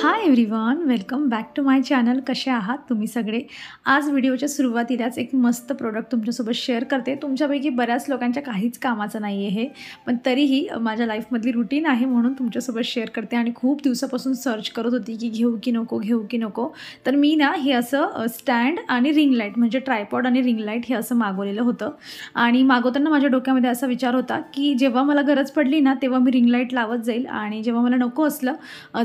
High everyone, welcome back to my channel. कसे आहात तुम्ही सगळे? आज व्हिडिओच्या सुरुवातीलाच एक मस्त प्रोडक्ट तुमच्यासोबत शेअर करते. तुमच्यापैकी बऱ्याच लोकांच्या काहीच कामाचं नाही आहे हे, पण तरीही माझ्या लाईफमधली रुटीन आहे म्हणून तुमच्यासोबत शेअर करते. आणि खूप दिवसापासून सर्च करत होती की घेऊ की नको. तर मी ना हे असं स्टँड आणि रिंग लाईट म्हणजे ट्रायपॉड आणि रिंग लाईट हे असं मागवलेलं होतं. आणि मागवताना माझ्या डोक्यामध्ये असा विचार होता की जेव्हा मला गरज पडली ना तेव्हा मी रिंग लाईट लावत जाईल, आणि जेव्हा मला नको असलं,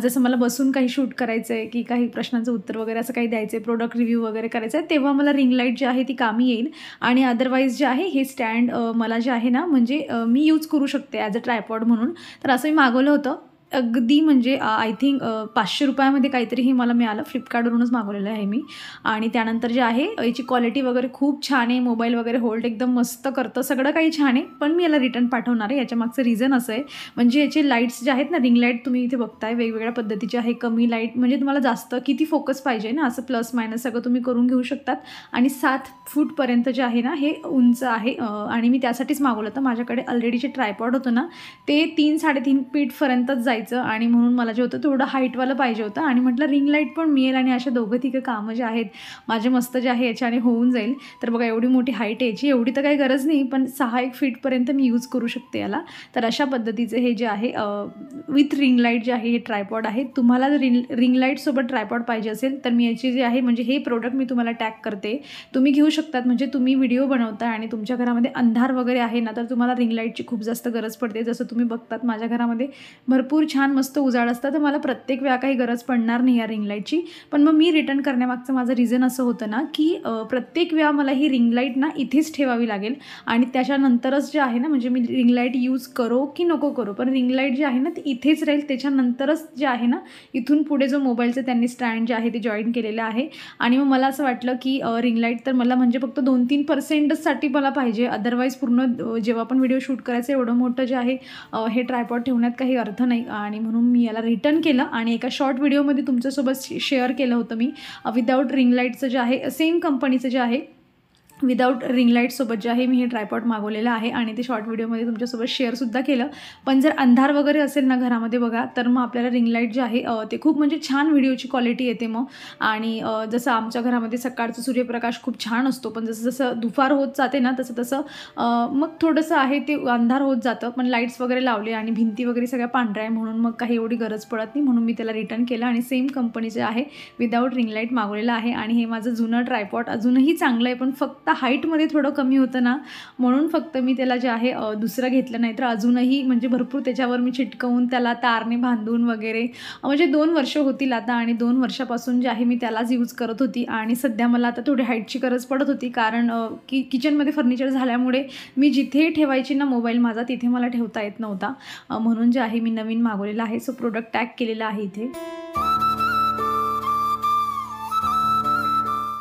जसं मला बसून काही शूट करायचं आहे की काही प्रश्नांचं उत्तर वगैरे असं काही द्यायचं आहे, प्रोडक्ट रिव्ह्यू वगैरे करायचं आहे, तेव्हा मला रिंग लाईट जी आहे ती कामी येईल. आणि अदरवाईज जे आहे हे स्टँड मला जे आहे ना म्हणजे मी यूज करू शकते ॲज अ ट्रायपॉड म्हणून. तर असं मी मागवलं होतं. अगदी म्हणजे आय थिंक 500 रुपयामध्ये काहीतरी हे मला मिळालं. फ्लिपकार्टवरूनच मागवलेलं आहे मी. आणि त्यानंतर जे आहे याची क्वालिटी वगैरे खूप छान आहे. मोबाईल वगैरे होल्ड एकदम मस्त करतं, सगळं काही छान आहे. पण मी याला रिटर्न पाठवणार आहे. याच्या मागचं रिझन असं आहे, म्हणजे याचे लाईट्स जे आहेत ना, रिंग लाईट तुम्ही इथे बघताय वेगवेगळ्या पद्धतीचे आहे. कमी लाईट म्हणजे तुम्हाला जास्त किती फोकस पाहिजे ना, असं प्लस मायनस सगळं तुम्ही करून घेऊ शकतात. आणि 7 फूटपर्यंत जे आहे ना हे उंच आहे. आणि मी त्यासाठीच मागवलं होतं. माझ्याकडे ऑलरेडी जे ट्रायपॉड होतं ना ते 3-3.5 फीटपर्यंतच जायचं, आणि म्हणून मला जे होतं तेवढं हाईटवालं पाहिजे होतं. आणि म्हटलं रिंग लाईट पण मिळेल आणि अशा दोघं तिघं कामं जे आहेत माझे मस्त जे आहे याच्याने होऊन जाईल. तर बघा एवढी मोठी हाईट यायची, एवढी तर काही गरज नाही, पण 6-1 फीटपर्यंत मी यूज करू शकते याला. तर अशा पद्धतीचे हे जे आहे विथ रिंग लाईट जे आहे हे ट्रायपॉड आहे. तुम्हाला जर रिंग लाईटसोबत ट्रायपॉड पाहिजे असेल तर मी याची जे आहे म्हणजे हे प्रोडक्ट मी तुम्हाला टॅग करते, तुम्ही घेऊ शकतात. म्हणजे तुम्ही व्हिडिओ बनवता आणि तुमच्या घरामध्ये अंधार वगैरे आहे ना, तर तुम्हाला रिंग लाईटची खूप जास्त गरज पडते. जसं तुम्ही बघतात माझ्या घरामध्ये भरपूर छान मस्त उजाड असतं, तर मला प्रत्येक वेळा काही गरज पडणार नाही या रिंग लाईटची. पण मग मी रिटर्न करण्यामागचं माझं रिझन असं होतं ना की प्रत्येक वेळा मला ही रिंग लाईट ना इथेच ठेवावी लागेल. आणि त्याच्यानंतरच जे आहे ना म्हणजे मी रिंग लाईट यूज करो की नको करो, पण रिंग लाईट जी आहे ना ती इथेच राहील. त्याच्यानंतरच जे आहे ना इथून पुढे जो मोबाईलचं त्यांनी स्टँड जे आहे ते जॉईन केलेलं आहे. आणि मग मला असं वाटलं की रिंग लाईट तर मला म्हणजे फक्त 2-3%साठी मला पाहिजे. अदरवाईज पूर्ण जेव्हा पण व्हिडिओ शूट करायचं एवढं मोठं जे आहे हे ट्रायपॉड ठेवण्यात काही अर्थ नाही. आणि म्हणून मी याला रिटर्न केलं आणि एका शॉर्ट व्हिडिओमध्ये तुमच्यासोबत शेअर केलं होतं मी. विदाऊट रिंग लाईटचं जे आहे सेम कंपनीचं जे आहे विदाऊट रिंग लाईटसोबत जे आहे मी हे ट्रायपॉड मागवलेलं आहे. आणि ते शॉर्ट व्हिडिओमध्ये तुमच्यासोबत शेअरसुद्धा केलं. पण जर अंधार वगैरे असेल ना घरामध्ये बघा, तर मग आपल्याला रिंग लाईट जे आहे ते खूप म्हणजे छान व्हिडिओची क्वालिटी येते मग. आणि जसं आमच्या घरामध्ये सकाळचं सूर्यप्रकाश खूप छान असतो, पण जसं जसं दुपार होत जाते ना तसं मग थोडंसं आहे ते अंधार होत जातं. पण लाईट्स वगैरे लावले आणि भिंती वगैरे सगळ्या पांढऱ्या आहे म्हणून मग काही एवढी गरज पडत नाही, म्हणून मी त्याला रिटर्न केलं आणि सेम कंपनीचे आहे विदाऊट रिंग लाईट मागवलेलं आहे. आणि हे माझं जुनं ट्रायपॉड अजूनही चांगलं आहे, पण फक्त हाईटमध्ये थोडं कमी होतं ना, म्हणून फक्त मी त्याला जे आहे दुसरं घेतलं. नाही तर अजूनही म्हणजे भरपूर त्याच्यावर मी चिटकवून त्याला तारने बांधून वगैरे म्हणजे 2 वर्ष होतील आता. आणि 2 वर्षापासून जे आहे मी त्यालाच यूज करत होती. आणि सध्या मला आता थोडी हाईटची गरज पडत होती, कारण किचनमध्ये फर्निचर झाल्यामुळे मी जिथे ठेवायची ना मोबाईल माझा तिथे मला ठेवता येत नव्हता. म्हणून जे आहे मी नवीन मागवलेलं आहे. सो प्रोडक्ट टॅग केलेलं आहे इथे.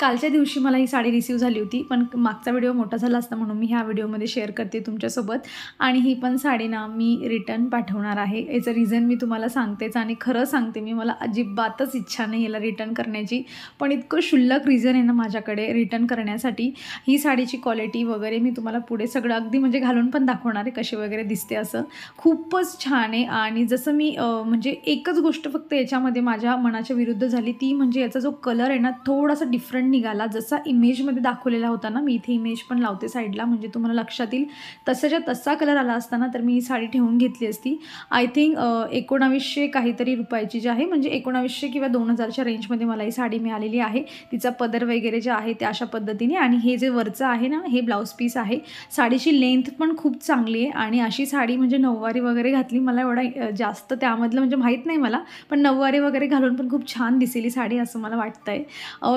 कालच्या दिवशी मला ही साडी रिसीव झाली होती, पण मागचा व्हिडिओ मोठा झाला असता म्हणून मी ह्या व्हिडिओमध्ये शेअर करते तुमच्यासोबत. आणि ही पण साडी ना मी रिटर्न पाठवणार आहे. याचं रिझन मी तुम्हाला सांगतेच. आणि खरं सांगते मी, मला अजिबातच इच्छा नाही याला रिटर्न करण्याची, पण इतकं क्षुल्लक रिझन आहे ना माझ्याकडे रिटर्न करण्यासाठी. ही साडीची क्वालिटी वगैरे मी तुम्हाला पुढे सगळं अगदी म्हणजे घालून पण दाखवणार आहे कशी वगैरे दिसते. असं खूपच छान आहे. आणि जसं मी म्हणजे एकच गोष्ट फक्त याच्यामध्ये माझ्या मनाच्या विरुद्ध झाली, ती म्हणजे याचा जो कलर आहे ना थोडासा डिफरंट निघाला. जसा इमेजमध्ये दाखवलेला होता ना, मी इथे इमेज पण लावते साईडला म्हणजे तुम्हाला लक्षात येईल. तसाच्या तसा कलर आला असताना तर मी ही साडी ठेवून घेतली असती. आय थिंक 1900 काहीतरी रुपयाची जी आहे, म्हणजे 1900 किंवा 2000च्या रेंजमध्ये मला ही साडी मिळालेली आहे. तिचा पदर वगैरे जे आहे ते अशा पद्धतीने. आणि हे जे वरचं आहे ना हे ब्लाऊज पीस आहे. साडीची लेंथ पण खूप चांगली आहे. आणि अशी साडी म्हणजे नऊवारी वगैरे घातली, मला एवढा जास्त त्यामधलं म्हणजे माहीत नाही मला, पण नऊवारी वगैरे घालून पण खूप छान दिसेली साडी असं मला वाटतंय.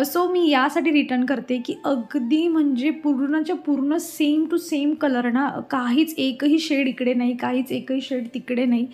सो मी यासाठी रिटर्न करते की अगदी म्हणजे पूर्णच्या पूर्ण सेम टू सेम कलर ना, काहीच एकही शेड इकडे नाही, काहीच एकही शेड तिकडे नाही.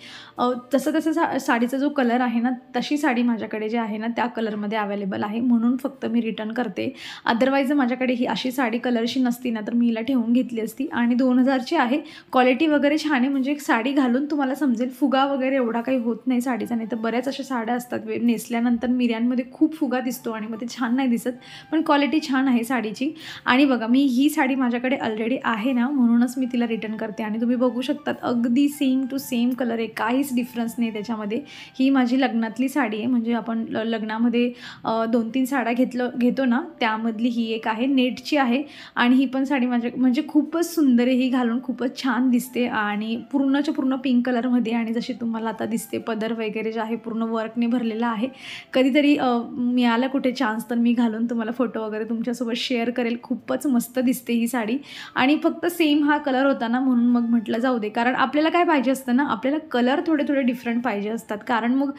तसं साडीचा जो कलर आहे ना तशी साडी माझ्याकडे जे आहे ना त्या कलरमध्ये अवेलेबल आहे, म्हणून फक्त मी रिटर्न करते. अदरवाईज माझ्याकडे ही अशी साडी कलरशी नसती ना तर मी हिला ठेवून घेतली असती. आणि 2000ची आहे, क्वालिटी वगैरे छान आहे. म्हणजे एक साडी घालून तुम्हाला समजेल, फुगा वगैरे एवढा काही होत नाही साडीचा. नाही तर बऱ्याच अशा साड्या असतात नेसल्यानंतर मिऱ्यांमध्ये खूप फुगा दिसतो आणि मग ते छान नाही दिसत. पण क्वालिटी छान आहे साडीची. आणि बघा मी ही साडी माझ्याकडे ऑलरेडी आहे ना, म्हणूनच मी तिला रिटर्न करते. आणि तुम्ही बघू शकतात अगदी सेम टू सेम कलर आहे, काहीच डिफरन्स नाही त्याच्यामध्ये. ही माझी लग्नातली साडी आहे, म्हणजे आपण लग्नामध्ये 2-3 साड्या घेतो ना, त्यामधली ही एक आहे, नेटची आहे. आणि ही पण साडी माझ्या म्हणजे खूपच सुंदर आहे, ही घालून खूपच छान दिसते आणि पूर्णच्या पूर्ण पिंक कलरमध्ये. आणि जशी तुम्हाला आता दिसते पदर वगैरे जे आहे पूर्ण वर्कने भरलेला आहे. कधीतरी मिळाला कुठे चान्स तर मी घालून तुम्हाला फोटो वगैरे तुमच्यासोबत शेअर करेल. खूपच मस्त दिसते ही साडी. आणि फक्त सेम हा कलर होता ना, म्हणून मग म्हटलं जाऊ दे, कारण आपल्याला काय पाहिजे असतं ना, आपल्याला कलर थोडे डिफरंट पाहिजे असतात. कारण मग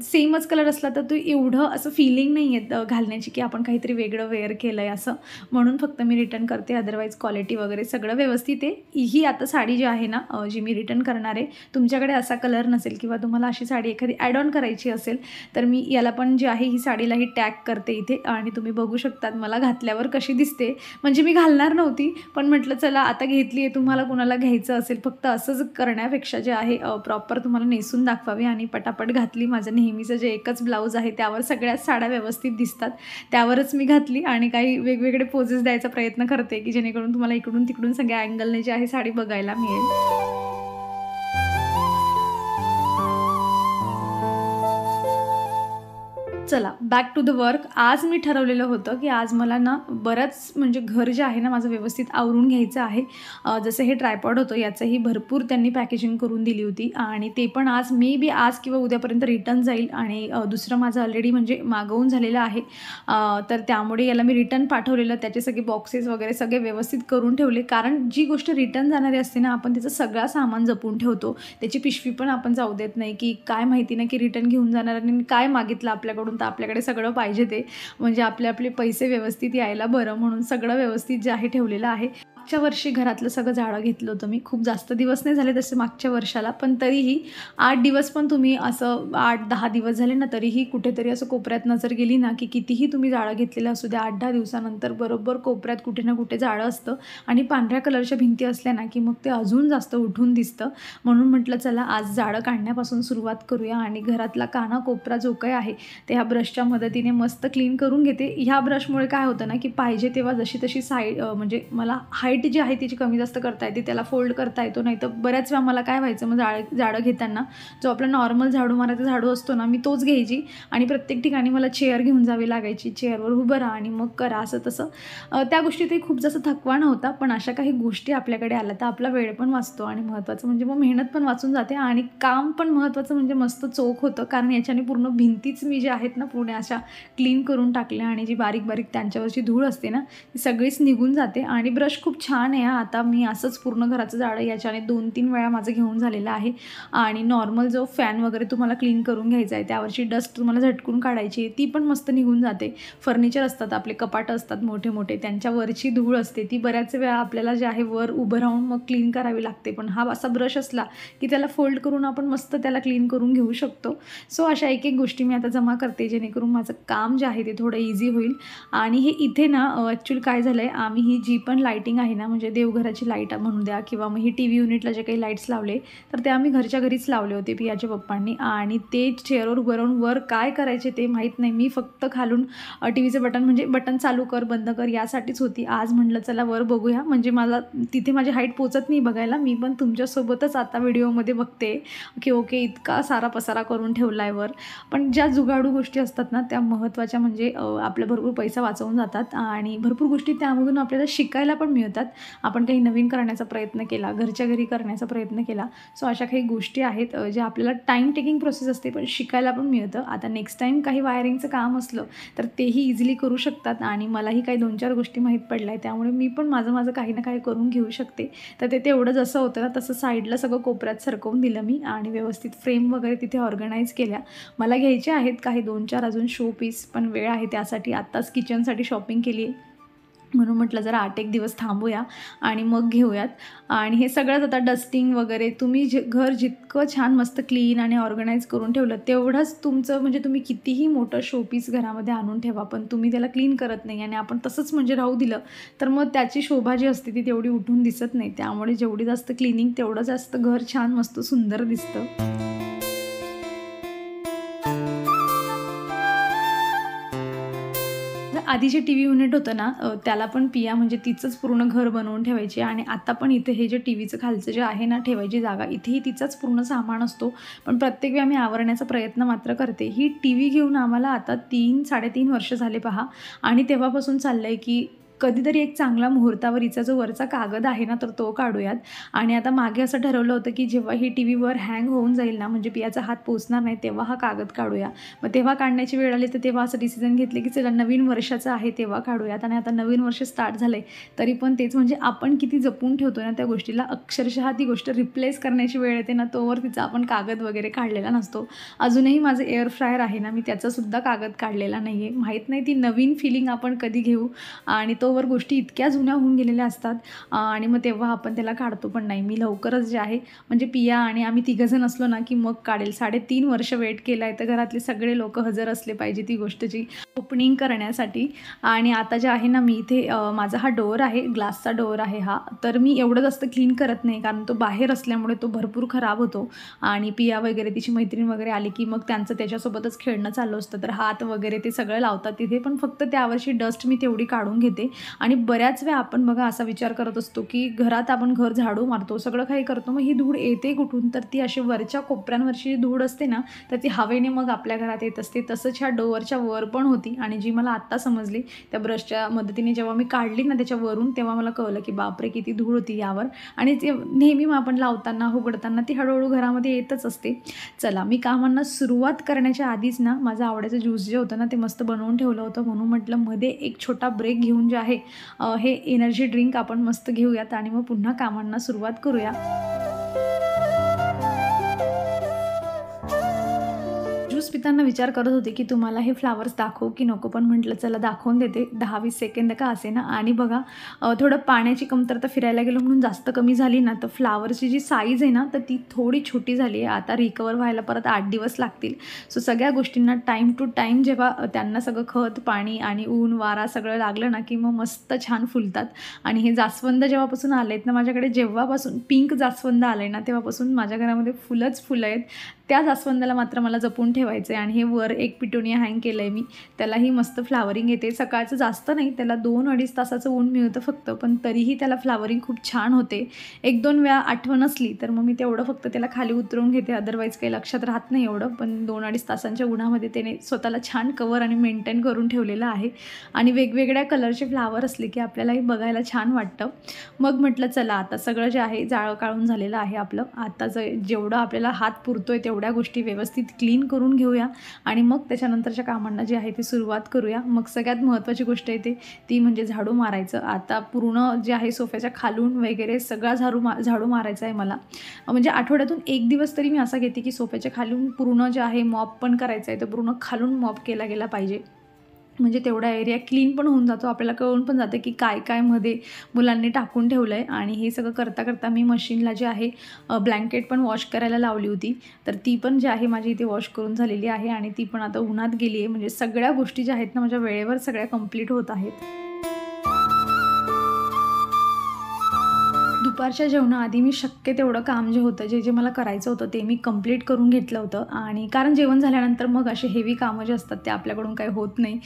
सेमच कलर असला तर तो एवढं असं फिलिंग नाही येत घालण्याची की आपण काहीतरी वेगळं वेअर केलं आहे असं. म्हणून फक्त मी रिटर्न करते. अदरवाईज क्वालिटी वगैरे सगळं व्यवस्थित आहे. ही आता साडी जी आहे ना, जी मी रिटर्न करणार आहे, तुमच्याकडे असा कलर नसेल किंवा तुम्हाला अशी साडी एखादी ॲड ऑन करायची असेल तर मी याला पण जी आहे ही साडीलाही टॅग करते इथे. आणि तुम्ही बघू शकतात मला घातल्यावर कशी दिसते. म्हणजे मी घालणार नव्हती, पण म्हटलं चला आता घेतली आहे, तुम्हाला कुणाला घ्यायचं असेल फक्त असंच करण्यापेक्षा जे आहे प्रॉपर तुम्हाला नेसून दाखवावी. आणि पटापट घातली. माझं नेहमीचं जे एकच ब्लाऊज आहे त्यावर सगळ्याच साड्या व्यवस्थित दिसतात, त्यावरच मी घातली. आणि काही वेगवेगळे पोजेस द्यायचा प्रयत्न करते की जेणेकरून तुम्हाला इकडून तिकडून सगळ्या अँगलने जी आहे साडी बघायला मिळेल. चला बॅक टू द वर्क. आज मी ठरवलेलं होतं की आज मला ना बरंच म्हणजे घर जे आहे ना माझं व्यवस्थित आवरून घ्यायचं आहे. जसं हे ट्रायपॉड होतं याचंही भरपूर त्यांनी पॅकेजिंग करून दिली होती आणि ते पण आज मे बी आज किंवा उद्यापर्यंत रिटर्न जाईल. आणि दुसरं माझं ऑलरेडी म्हणजे मागवून झालेलं आहे, तर त्यामुळे याला मी रिटर्न पाठवलेलं. त्याचे सगळे बॉक्सेस वगैरे सगळे व्यवस्थित करून ठेवले, कारण जी गोष्ट रिटर्न जाणारी असते ना आपण त्याचं सगळं सामान जपून ठेवतो. त्याची पिशवी पण आपण जाऊ देत नाही की काय माहिती ना की रिटर्न घेऊन जाणार आणि काय मागितलं आपल्याकडून, तर आपल्याकडे सगळं पाहिजे ते म्हणजे आपले पैसे व्यवस्थित यायला बरं, म्हणून सगळं व्यवस्थित जे आहे ठेवलेलं आहे. मागच्या वर्षी घरातलं सगळं झाडं घेतलं होतं मी, खूप जास्त दिवस नाही झाले तसे मागच्या वर्षाला, पण तरीही 8 दिवस पण तुम्ही असं 8-10 दिवस झाले ना तरीही कुठेतरी असं कोपऱ्यात नजर गेली ना की कितीही तुम्ही जाळं घेतलेलं असू द्या 8-10 दिवसानंतर बरोबर कोपऱ्यात कुठे ना कुठे जाळं असतं. आणि पांढऱ्या कलरच्या भिंती असल्या ना की मग ते अजून जास्त उठून दिसतं. म्हणून म्हटलं चला आज जाळं काढण्यापासून सुरुवात करूया आणि घरातला कानाकोपरा जो काही आहे ते ह्या ब्रशच्या मदतीने मस्त क्लीन करून घेते. ह्या ब्रशमुळे काय होतं ना की पाहिजे तेव्हा जशी तशी साईड म्हणजे मला हाईट जी आहे तिची कमी जास्त करता येते, त्याला फोल्ड करता येतो. नाही तर बऱ्याच वेळा मला काय व्हायचं मग जाळं घेताना जो आपला नॉर्मल झाडू मारायचा झाडू असतो ना मी तोच घ्यायची आणि प्रत्येक ठिकाणी मला चेअर घेऊन जावी लागायची. चेअरवर उभं राहा आणि मग करा असं तसं. त्या गोष्टीतही खूप जास्त थकवा नव्हता, पण अशा काही गोष्टी आपल्याकडे आल्या तर आपला वेळ पण वाचतो आणि महत्त्वाचं म्हणजे मग मेहनत पण वाचून जाते आणि काम पण महत्त्वाचं म्हणजे मस्त चोख होतं. कारण याच्याने पूर्ण भिंतीच मी जे आहेत ना पूर्ण अशा क्लीन करून टाकल्या आणि जी बारीक बारीक त्यांच्यावरची धूळ असते ना ती सगळीच निघून जाते. आणि ब्रश खूप छान आहे. आता मी असंच पूर्ण घराचं जाळं याच्याने 2-3 वेळा माझं घेऊन झालेलं आहे. आणि नॉर्मल जो फॅन वगैरे तुम्हाला क्लीन करून घ्यायचा आहे त्यावरची डस्ट तुम्हाला झटकून काढायची आहे ती पण मस्त निघून जाते. फर्निचर असतात आपले कपाटं असतात मोठे मोठे त्यांच्यावरची धूळ असते ती बऱ्याच वेळा आपल्याला जे आहे वर उभं राहून मग क्लीन करावी लागते. पण हा असा ब्रश असला की त्याला फोल्ड करून आपण मस्त त्याला क्लीन करून घेऊ शकतो. सो अशा एक एक गोष्टी मी आता जमा करते जेणेकरून माझं काम जे आहे ते थोडं इझी होईल. आणि हे इथे ना ॲक्च्युली काय झालं आहे आम्ही ही जी पण लाईटिंग आहे ना म्हणजे देवघराची लाईट म्हणून द्या किंवा मग ही टी व्ही युनिटला जे काही लाईट्स लावले तर ते आम्ही घरच्या घरीच लावले होते पियाच्या पप्पांनी. आणि ते चेअरवर उभं राहून वर काय करायचे ते माहीत नाही. मी फक्त खालून टी व्हीचं बटन म्हणजे बटन चालू कर बंद कर यासाठीच होती. आज म्हटलं चला वर बघूया, म्हणजे मला तिथे माझी हाईट पोचत नाही बघायला. मी पण तुमच्यासोबतच आता व्हिडिओमध्ये बघते की ओके इतका सारा पसारा करून ठेवला आहे वर. पण ज्या जुगाडू गोष्टी असतात ना त्या महत्त्वाच्या म्हणजे आपला भरपूर पैसा वाचवून जातात आणि भरपूर गोष्टी त्यामधून आपल्याला शिकायला पण मिळतात. आपण काही नवीन करण्याचा प्रयत्न केला, घरच्या घरी करण्याचा प्रयत्न केला. सो अशा काही गोष्टी आहेत ज्या आपल्याला टाईम टेकिंग प्रोसेस असते पण शिकायला पण मिळतं. आता नेक्स्ट टाईम काही वायरिंगचं काम असलं तर तेही इझिली करू शकतात आणि मलाही काही 2-4 गोष्टी माहीत पडल्या आहे त्यामुळे मी पण माझं काही ना काही करून घेऊ शकते. तर ते तेवढं जसं होतं ना तसं साईडला सगळं कोपऱ्यात सरकवून दिलं मी आणि व्यवस्थित फ्रेम वगैरे तिथे ऑर्गनाईज केल्या. मला घ्यायचे आहेत काही 2-4 अजून शो पीस, पण वेळ आहे त्यासाठी. आत्ताच किचनसाठी शॉपिंग केली आहे म्हणून म्हटलं जरा 8-1 दिवस थांबूया आणि मग घेऊयात. आणि हे सगळंच आता डस्टिंग वगैरे तुम्ही घर जितकं छान मस्त क्लीन आणि ऑर्गनाईज करून ठेवलं तेवढंच तुमचं म्हणजे तुम्ही कितीही मोठं शोपीस घरामध्ये आणून ठेवा पण तुम्ही त्याला क्लीन करत नाही आणि आपण तसंच म्हणजे राहू दिलं तर मग त्याची शोभा जी असते ती तेवढी उठून दिसत नाही. त्यामुळे जेवढी जास्त क्लिनिंग तेवढं जास्त घर छान मस्त सुंदर दिसतं. आधी जे टी व्ही युनिट होतं ना त्याला पण पिया म्हणजे तिचंच पूर्ण घर बनवून ठेवायची आणि आता पण इथे हे जे टी व्हीचं खालचं जे आहे ना ठेवायची जागा, इथेही तिचाच पूर्ण सामान असतो. पण प्रत्येक वेळी आम्ही आवरण्याचा प्रयत्न मात्र करते. ही टी व्ही घेऊन आम्हाला आता 3-3.5 वर्ष झाले पहा आणि तेव्हापासून चाललं आहे की कधीतरी एक चांगला मुहूर्तावर हिचा जो वरचा कागद आहे ना तर तो काढूयात. आणि आता मागे असं ठरवलं होतं की जेव्हा ही टी व्हीवर हँग होऊन जाईल ना म्हणजे पियाचा हात पोचणार नाही तेव्हा हा कागद काढूया. मग तेव्हा काढण्याची वेळ आली तर तेव्हा असं डिसिजन घेतले की चला नवीन वर्षाचं आहे तेव्हा काढूयात. आणि आता नवीन वर्ष स्टार्ट झालं आहे तरी पण तेच म्हणजे आपण किती जपून ठेवतो ना त्या गोष्टीला, अक्षरशः ती गोष्ट रिप्लेस करण्याची वेळ येते ना तोवर तिचा आपण कागद वगैरे काढलेला नसतो. अजूनही माझं एअर फ्रायर आहे ना मी त्याचासुद्धा कागद काढलेला नाही आहे. माहीत नाही ती नवीन फिलिंग आपण कधी घेऊ आणि तोवर गोष्टी इतक्या जुन्या होऊन गेलेल्या असतात आणि मग तेव्हा आपण त्याला काढतो पण नाही. मी लवकरच जे आहे म्हणजे पिया आणि आम्ही तिघंजण असलो ना की मग काढेल. 3.5 वर्ष वेट केला आहे तर घरातले सगळे लोक हजर असले पाहिजे ती गोष्टची ओपनिंग करण्यासाठी. आणि आता जे आहे ना मी इथे माझा हा डोअर आहे, ग्लासचा डोअर आहे हा, तर मी एवढं जास्त क्लीन करत नाही कारण तो बाहेर असल्यामुळे तो भरपूर खराब होतो. आणि पिया वगैरे तिची मैत्रीण वगैरे आली की मग त्यांचं त्याच्यासोबतच खेळणं चालू असतं तर हात वगैरे ते सगळं लावतात तिथे. पण फक्त त्यावर्षी डस्ट मी तेवढी काढून घेते. आणि बऱ्याच वेळा आपण बघा असा विचार करत असतो की घरात आपण घर झाडू मारतो सगळं काही करतो, मग ही धूळ येते कुठून, तर ती अशी वरच्या कोपऱ्यांवरची धूळ असते ना तर ती हवेने मग आपल्या घरात येत असते. तसंच ह्या डोअरच्या वर पण होती आणि जी मला आत्ता समजली त्या ब्रशच्या मदतीने जेव्हा मी काढली ना त्याच्यावरून तेव्हा मला कळलं की बापरे किती धूळ होती यावर. आणि ते नेहमी मग आपण लावताना उघडताना ती हळूहळू घरामध्ये येतच असते. चला मी कामांना सुरुवात करण्याच्या आधीच ना माझं आवडायचं ज्यूस जे होतं ना ते मस्त बनवून ठेवलं होतं, म्हणून म्हटलं मध्ये एक छोटा ब्रेक घेऊन जे आहे हे एनर्जी ड्रिंक आपण मस्त घेऊयात आणि मग पुन्हा कामांना सुरुवात करूया. ज्यूस पिताना विचार करत होते की तुम्हाला हे फ्लावर्स दाखवू की नको, पण म्हटलं चला दाखवून देते 10-20 सेकंद का असे ना. आणि बघा थोडं पाण्याची कमतरता फिरायला गेलो म्हणून जास्त कमी झाली ना तर फ्लावर्सची जी साईज आहे ना तर ती थोडी छोटी झाली आहे. आता रिकवर व्हायला परत 8 दिवस लागतील. सो सगळ्या गोष्टींना टाईम टू टाईम जेव्हा त्यांना सगळं खत पाणी आणि ऊन वारा सगळं लागलं ना की मग मस्त छान फुलतात. आणि हे जास्वंद जेव्हापासून आले आहेत ना माझ्याकडे, जेव्हापासून पिंक जास्वंद आलं आहे ना तेव्हापासून माझ्या घरामध्ये फुलंच फुलं आहेत. त्या जास्वंदाला मात्र मला जपून ठेवायचं आहे. आणि हे वर एक पिटोनिया हँग केलं आहे मी, त्यालाही मस्त फ्लावरिंग येते. सकाळचं जास्त नाही, त्याला 2-2.5 तासाचं ऊन मिळतं फक्त, पण तरीही त्याला फ्लावरिंग खूप छान होते. 1-2 वेळा आठवण असली तर मग मी तेवढं फक्त त्याला खाली उतरवून घेते, अदरवाईज काही लक्षात राहत नाही एवढं. पण 2-2.5 तासांच्या उन्हामध्ये त्याने स्वतःला छान कवर आणि मेंटेन करून ठेवलेलं आहे. आणि वेगवेगळ्या कलरचे फ्लावर असले की आपल्यालाही बघायला छान वाटतं. मग म्हटलं चला आता सगळं जे आहे जाळं काढून झालेलं आहे आपलं, आता जेवढं आपल्याला हात पुरतोय तेवढ्या गोष्टी व्यवस्थित क्लीन करून घेऊया आणि मग त्याच्यानंतरच्या कामांना जी आहे ती सुरुवात करूया. मग सगळ्यात महत्त्वाची गोष्ट येते ती म्हणजे झाडू मारायचं. आता पूर्ण जे आहे सोफ्याच्या खालून वगैरे सगळा झाडू मारायचा आहे मला. म्हणजे आठवड्यातून 1 दिवस तरी मी असा घेते की सोफ्याच्या खालून पूर्ण जे आहे मॉप पण करायचं आहे, तर पूर्ण खालून मॉप केला गेला पाहिजे. म्हणजे तेवढा एरिया क्लीन पण होऊन जातो, आपल्याला कळून पण जातं की काय काय मध्ये मुलांनी टाकून ठेवलं आहे. आणि हे सगळं करता करता मी मशीनला जे आहे ब्लँकेट पण वॉश करायला लावली होती, तर ती पण जी आहे माझी इथे वॉश करून झालेली आहे आणि ती पण आता उन्हात गेली आहे. म्हणजे सगळ्या गोष्टी ज्या आहेत ना माझ्या वेळेवर सगळ्या कंप्लीट होत आहेत. दुपारच्या जेवणाआधी मी शक्य तेवढं काम जे होतं जे मला करायचं होतं ते मी कंप्लीट करून घेतलं होतं. आणि कारण जेवण झाल्यानंतर मग असे हेवी कामं जे असतात ते आपल्याकडून काही होत नाही,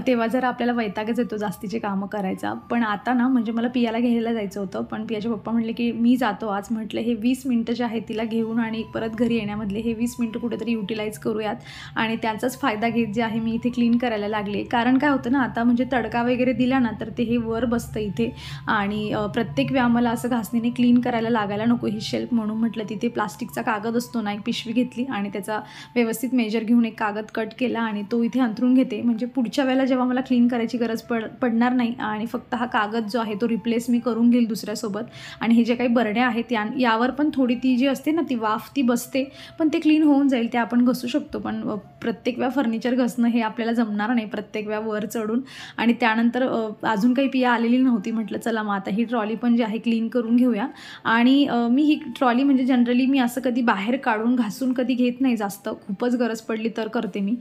तेव्हा जर आपल्याला वैतागच येतो जास्तीची कामं करायचा. पण आता ना म्हणजे मला पियाला घ्यायला जायचं होतं, पण पियाचे पप्पा म्हटले की मी जातो आज. म्हटलं हे 20 मिनटं जे आहेत तिला घेऊन आणि परत घरी येण्यामधले हे 20 मिनटं कुठेतरी युटिलाइज करूयात आणि त्याचाच फायदा घेत जे आहे मी इथे क्लीन करायला लागले. कारण काय होतं ना आता म्हणजे तडका वगैरे दिला ना तर ते हे वर बसतं इथे आणि प्रत्येक वेळा मला असं घासणीने क्लीन करायला लागायला नको ही शेल्फ, म्हणून म्हटलं तिथे प्लास्टिकचा कागद असतो ना, एक पिशवी घेतली आणि त्याचा व्यवस्थित मेजर घेऊन एक कागद कट केला आणि तो इथे अंथरून घेते. म्हणजे पुढच्या वेळेला जेव्हा मला क्लीन करायची गरज पडणार नाही आणि फक्त हा कागद जो आहे तो रिप्लेस मी करून घेईल दुसऱ्यासोबत. आणि हे जे काही बरड्या आहेत यावर पण थोडी ती जी असते ना ती वाफ ती बसते, पण ते क्लीन होऊन जाईल, ते आपण घसू शकतो. पण प्रत्येक वेळा फर्निचर घसणं हे आपल्याला जमणार नाही प्रत्येक वेळा वर चढून. आणि त्यानंतर अजून काही पिया आलेली नव्हती, म्हटलं चला मग आता ही ट्रॉली पण जी आहे क्लीन करून घेऊया. आणि मी ही ट्रॉली म्हणजे जनरली मी असं कधी बाहेर काढून घासून कधी घेत नाही जास्त, खूपच गरज पडली तर करते मी.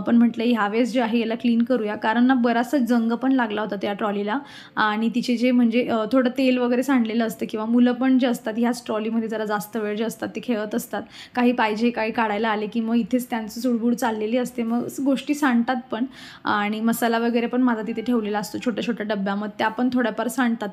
पण म्हटलं ह्यावेळेस जे आहे याला क्लीन करूया, कारण ना बराचसा जंग पण लागला होता त्या ट्रॉलीला आणि तिचे जे म्हणजे थोडं तेल वगैरे सांडलेलं असतं किंवा मुलं पण जे असतात ह्याच ट्रॉलीमध्ये जरा जास्त वेळ जे असतात ते खेळत असतात, काही पाहिजे काही काढायला आले की मग इथेच त्यांचं चुळबुळ चालू चाललेली असते, मग गोष्टी सांडतात पण. आणि मसाला वगैरे पण माझा तिथे ठेवलेला असतो छोट्या छोट्या डब्यामध्ये, त्या पण थोड्याफार सांडतात.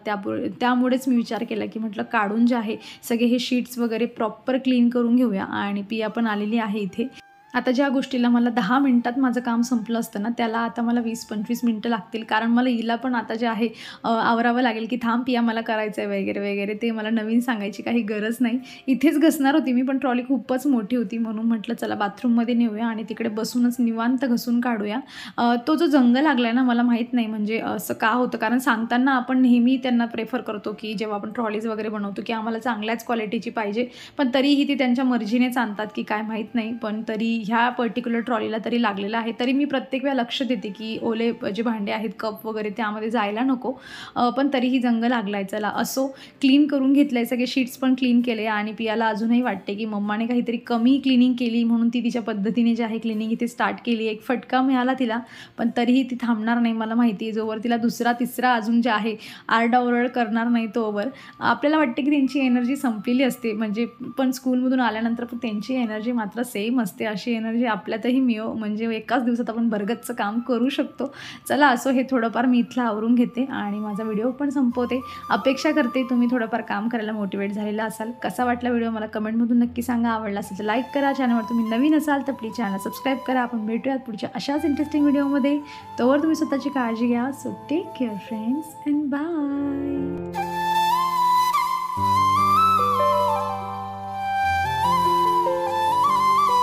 त्यामुळेच मी विचार केला की म्हटलं काढून जे आहे सगळे हे शीट्स वगैरे प्रॉपर क्लीन करून घेऊया. आणि पिया पण आलेली आहे इथे. आता ज्या गोष्टीला मला 10 मिनिटात माझं काम संपलं असतं ना, त्याला आता मला 20-25 मिनिटं लागतील. कारण मला हिला पण आता जे आहे आवरावं लागेल की थांब पिया मला करायचं आहे वगैरे वगैरे. ते मला नवीन सांगायची काही गरज नाही. इथेच घसणार होती मी, पण ट्रॉली खूपच मोठी होती म्हणून म्हटलं चला बाथरूममध्ये नेऊया आणि तिकडे बसूनच निवांत घसून काढूया. तो जो जंग लागला आहे ना, मला माहीत नाही म्हणजे असं का होतं. कारण सांगताना आपण नेहमी त्यांना प्रेफर करतो की जेव्हा आपण ट्रॉलीज वगैरे बनवतो की आम्हाला चांगल्याच क्वालिटीची पाहिजे, पण तरीही ती त्यांच्या मर्जीनेच आणतात की काय माहीत नाही. पण तरी ह्या पर्टिक्युलर ट्रॉलीला तरी लागलेला आहे. तरी मी प्रत्येक वेळा लक्ष देते की ओले जे भांडे आहेत कप वगैरे त्यामध्ये जायला नको, पण तरीही जंग लागला आहे. चला असो, क्लीन करून घेतलं आहे, सगळे शीट्स पण क्लीन केले. आणि पियाला अजूनही वाटते की मम्माने काहीतरी कमी क्लिनिंग केली म्हणून ती तिच्या पद्धतीने जे आहे क्लिनिंग इथे स्टार्ट केली. एक फटका मिळाला तिला, पण तरीही ती थांबणार नाही. मला माहिती आहे जोवर तिला दुसरा तिसरा अजून जे आहे आरडाओरड करणार नाही तोवर आपल्याला वाटते की त्यांची एनर्जी संपलेली असते. म्हणजे पण स्कूलमधून आल्यानंतर पण त्यांची एनर्जी मात्र सेम असते. अशी एनर्जी आपल्यातही मिळो, म्हणजे एकाच दिवसात आपण भरगतचं काम करू शकतो. चला असो, हे थोडंफार मी इथलं आवरून घेते आणि माझा व्हिडिओ पण संपवते. अपेक्षा करते तुम्ही थोडंफार काम करायला मोटिवेट झालेला असाल. कसा वाटला व्हिडिओ मला कमेंटमधून नक्की सांगा. आवडला असेल तर लाईक करा. चॅनलवर तुम्ही नवीन असाल तर प्लीज चॅनल सबस्क्राईब करा. आपण भेटूयात पुढच्या अशाच इंटरेस्टिंग व्हिडिओमध्ये. तोवर तुम्ही स्वतःची काळजी घ्या. So take care friends and bye.